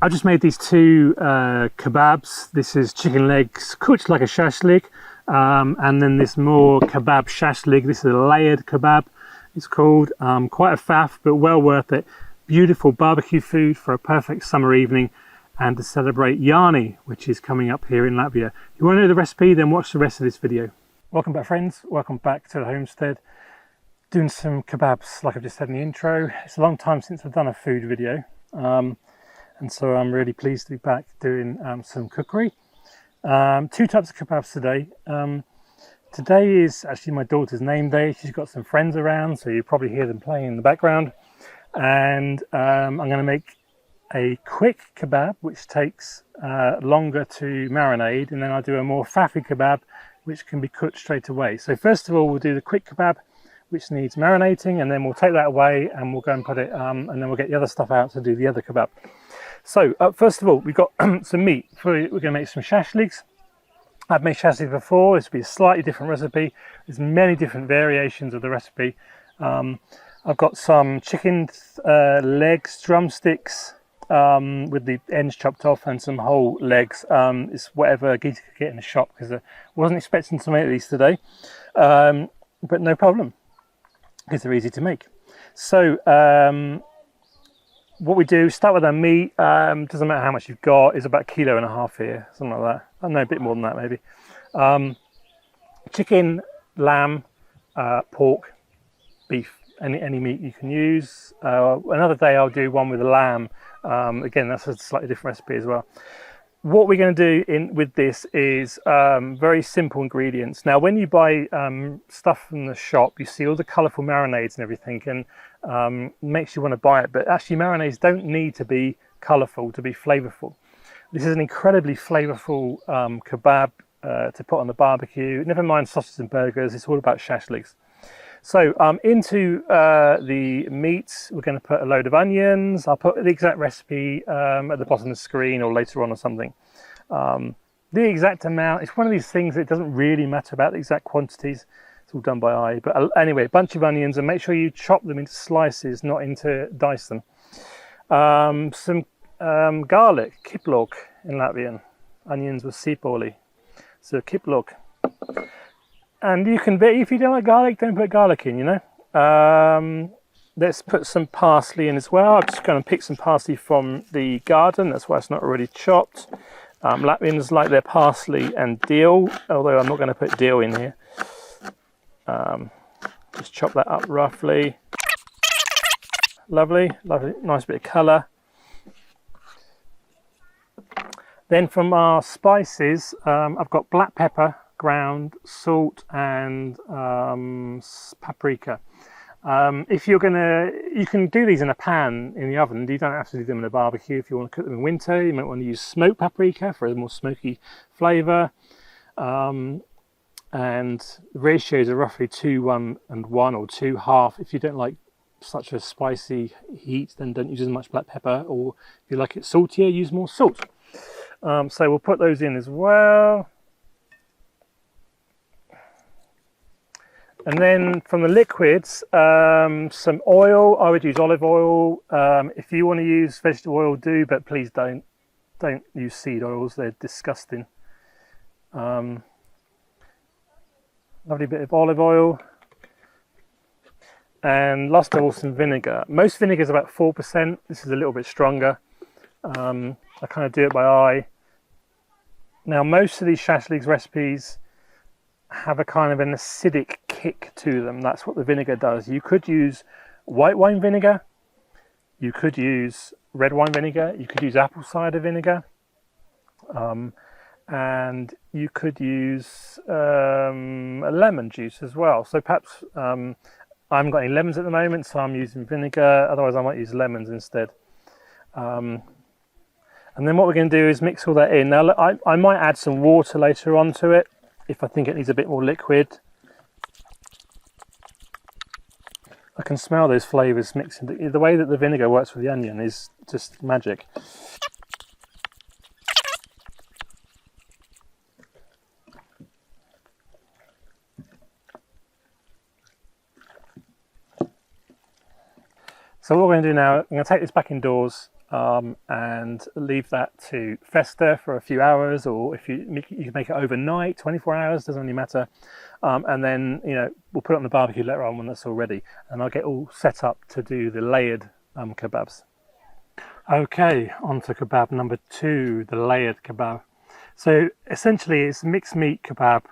I just made these two kebabs. This is chicken legs cooked like a shashlik, and then this more kebab shashlik. This is a layered kebab, it's called. Quite a faff, but well worth it. Beautiful barbecue food for a perfect summer evening and to celebrate Yarni, which is coming up here in Latvia. If you want to know the recipe, then watch the rest of this video. Welcome back, friends. Welcome back to the homestead. Doing some kebabs, like I've just said in the intro. It's a long time since I've done a food video. And so I'm really pleased to be back doing some cookery. Two types of kebabs today. Today is actually my daughter's name day. She's got some friends around, so you probably hear them playing in the background. And I'm going to make a quick kebab, which takes longer to marinate, and then I'll do a more faffy kebab, which can be cooked straight away. So first of all, we'll do the quick kebab, which needs marinating, and then we'll take that away and we'll go and put it, and then we'll get the other stuff out to do the other kebab. So first of all, we've got some meat. We're going to make some shashliks. I've made shashlik before. This will be a slightly different recipe. There's many different variations of the recipe. I've got some chicken legs, drumsticks with the ends chopped off, and some whole legs. It's whatever Gita could get in the shop, because I wasn't expecting to make these today, but no problem, because they're easy to make. So what we do, start with our meat. Doesn't matter how much you've got. It's about 1.5 kilos here, something like that. I don't know, a bit more than that maybe. Chicken, lamb, pork, beef, any meat you can use. Another day I'll do one with the lamb. Again, that's a slightly different recipe as well. What we're going to do with this is very simple ingredients. Now, when you buy stuff from the shop, you see all the colourful marinades and everything, and makes you want to buy it. But actually, marinades don't need to be colourful to be flavourful. This is an incredibly flavourful kebab to put on the barbecue. Never mind sausages and burgers. It's all about shashliks. So into the meat, we're going to put a load of onions. I'll put the exact recipe at the bottom of the screen or later on or something. The exact amount, it's one of these things that doesn't really matter about the exact quantities. It's all done by eye. But anyway, a bunch of onions, and make sure you chop them into slices, not into dice them. Some garlic, kiplok in Latvian. Onions with sipoli. So kiplok. And you can, if you don't like garlic, don't put garlic in, you know. Let's put some parsley in as well. I'm just going to pick some parsley from the garden. That's why it's not already chopped. Latvians like their parsley and dill, although I'm not going to put dill in here. Just chop that up roughly. Lovely, lovely, nice bit of colour. Then from our spices, I've got black pepper, ground, salt, and paprika. If you're gonna, you can do these in a pan in the oven. You don't have to do them in a barbecue. If you want to cook them in winter, you might want to use smoked paprika for a more smoky flavour. And the ratios are roughly 2:1 and 1, or 2:2. If you don't like such a spicy heat, then don't use as much black pepper, or if you like it saltier, use more salt. So we'll put those in as well. And then from the liquids, some oil. I would use olive oil. If you want to use vegetable oil, do, but please don't use seed oils. They're disgusting. Lovely bit of olive oil. And last of all, some vinegar. Most vinegar is about 4%. This is a little bit stronger. I kind of do it by eye. Now, most of these shashliks recipes have a kind of an acidic kick to them. That's what the vinegar does. You could use white wine vinegar, you could use red wine vinegar, you could use apple cider vinegar, and you could use a lemon juice as well. So perhaps I haven't got any lemons at the moment, so I'm using vinegar. Otherwise I might use lemons instead. And then what we're going to do is mix all that in. Now I might add some water later on to it if I think it needs a bit more liquid. I can smell those flavours mixing. The way that the vinegar works with the onion is just magic. So what we're going to do now, I'm going to take this back indoors and leave that to fester for a few hours, or if you can make it overnight, 24 hours, doesn't really matter. And then, you know, we'll put it on the barbecue later on when that's all ready, and I'll get all set up to do the layered kebabs. Okay, on to kebab number 2, the layered kebab. So essentially it's mixed meat kebab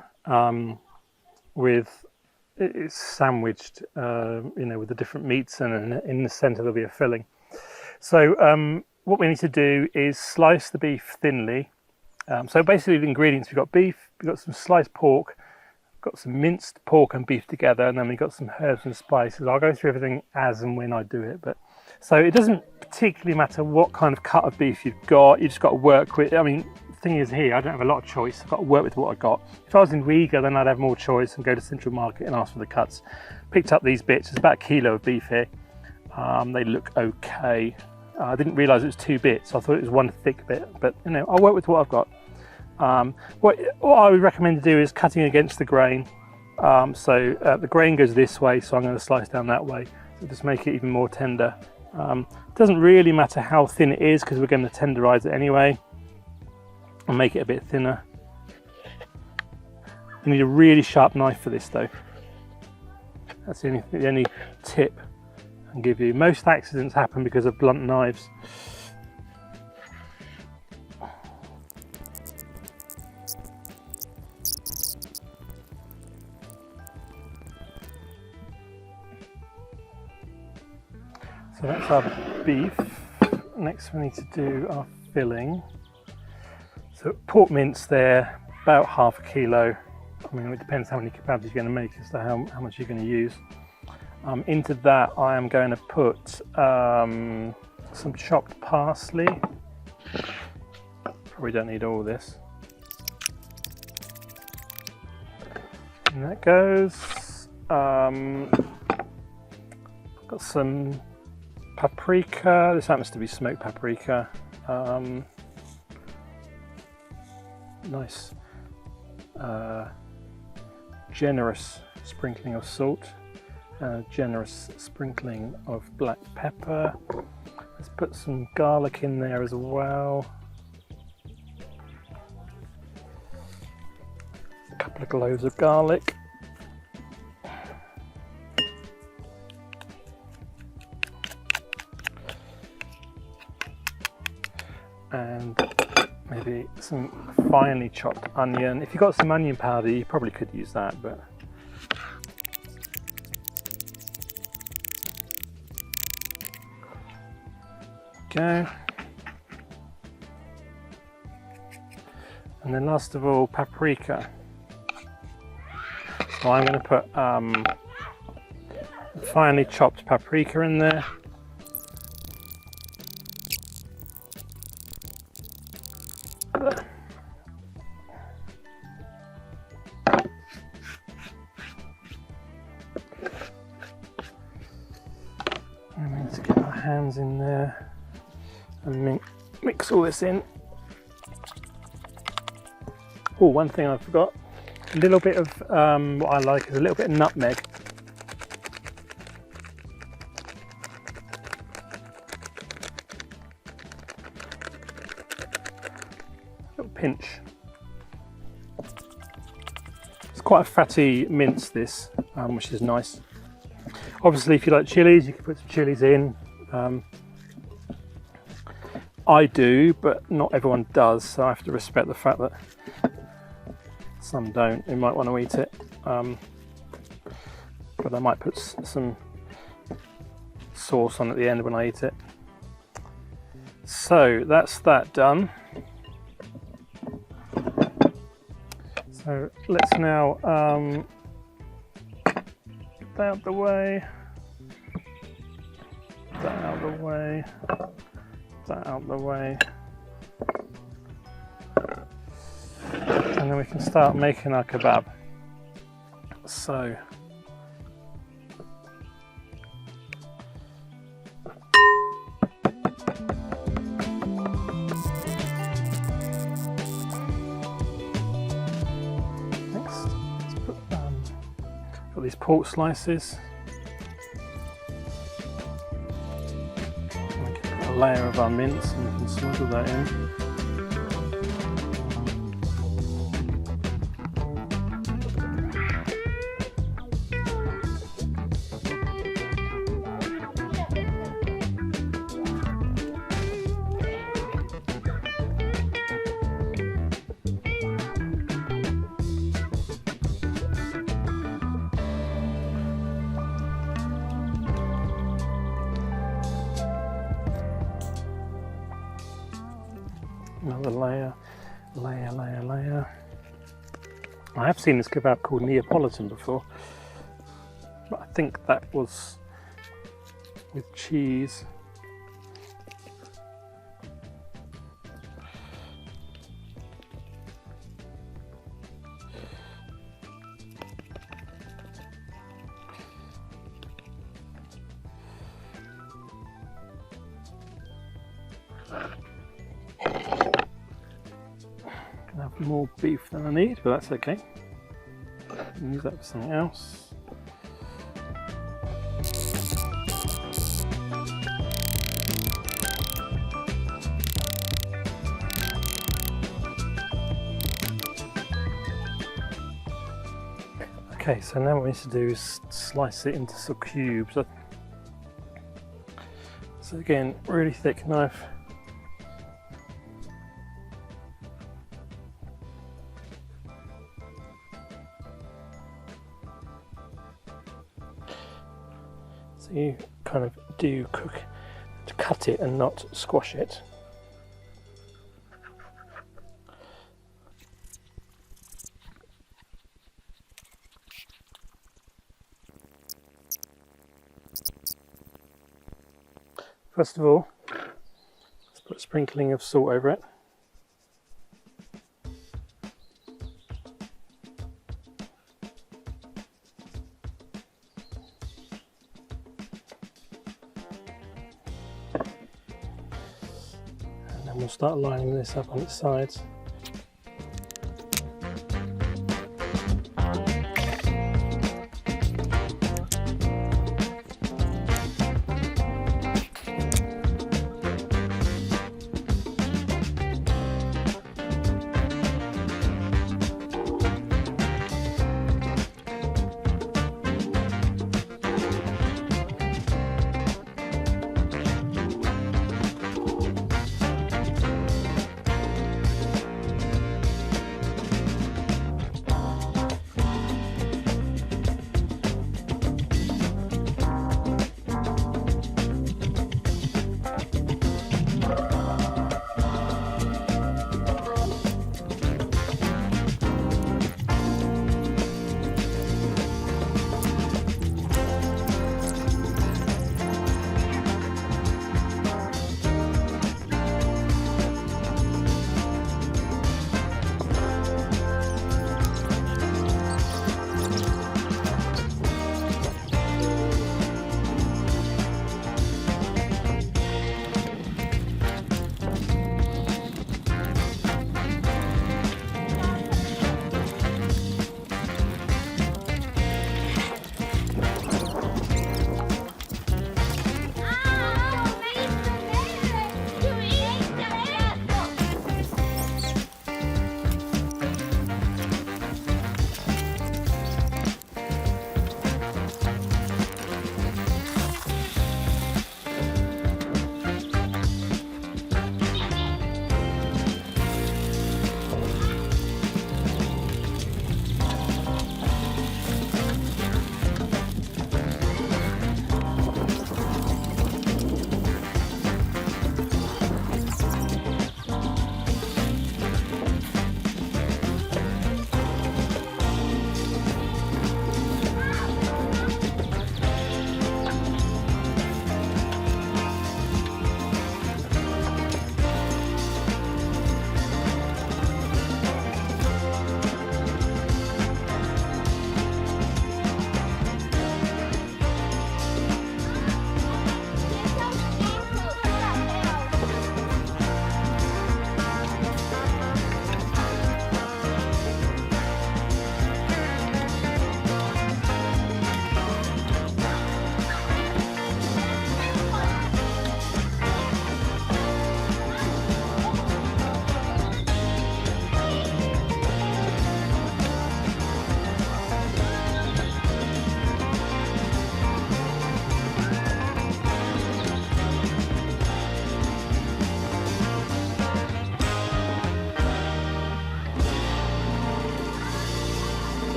it's sandwiched, you know, with the different meats, and in the centre there'll be a filling. So what we need to do is slice the beef thinly. So basically the ingredients, we've got beef, we've got some sliced pork, got some minced pork and beef together, and then we've got some herbs and spices. I'll go through everything as and when I do it, but so it doesn't particularly matter what kind of cut of beef you've got, you just got to work with. I mean, the thing is here, I don't have a lot of choice, I've got to work with what I've got. If I was in Riga, then I'd have more choice and go to Central Market and ask for the cuts. Picked up these bits, there's about a kilo of beef here. They look okay. I didn't realise it was 2 bits, I thought it was one thick bit, but you know, I'll work with what I've got. What I would recommend to do is cutting against the grain. The grain goes this way, so I'm going to slice down that way, so just make it even more tender. It doesn't really matter how thin it is, because we're going to tenderise it anyway, and make it a bit thinner. You need a really sharp knife for this though. That's the only tip I can give you. Most accidents happen because of blunt knives. So that's our beef. Next we need to do our filling. So pork mince there, about half a kilo. I mean, it depends how many kebabs you're going to make as to how much you're going to use. Into that I am going to put some chopped parsley. Probably don't need all this. And that goes. Got some paprika. This happens to be smoked paprika. Nice generous sprinkling of salt, generous sprinkling of black pepper. Let's put some garlic in there as well. A couple of cloves of garlic. And maybe some finely chopped onion. If you've got some onion powder, you probably could use that, but okay. And then last of all, paprika. So I'm going to put finely chopped paprika in there. And we need to get our hands in there and mix all this in. Oh, one thing I forgot, a little bit of what I like is a little bit of nutmeg. A little pinch. It's quite a fatty mince this, which is nice. Obviously if you like chilies, you can put some chilies in. I do, but not everyone does, so I have to respect the fact that some don't, who might want to eat it. But I might put some sauce on at the end when I eat it. So that's that done. So let's now get that out the way, that out the way, that out the way. And then we can start making our kebab. So next, let's put got these pork slices. Make it a layer of our mince, and we can smuggle that in. Another layer. I have seen this kebab called Neapolitan before, but I think that was with cheese. I have more beef than I need, but that's okay. I'll use that for something else. Okay, so now what we need to do is slice it into some cubes. So again, really thick knife. So you kind of do cook to cut it and not squash it. First of all, let's put a sprinkling of salt over it. And then we'll start lining this up on its sides.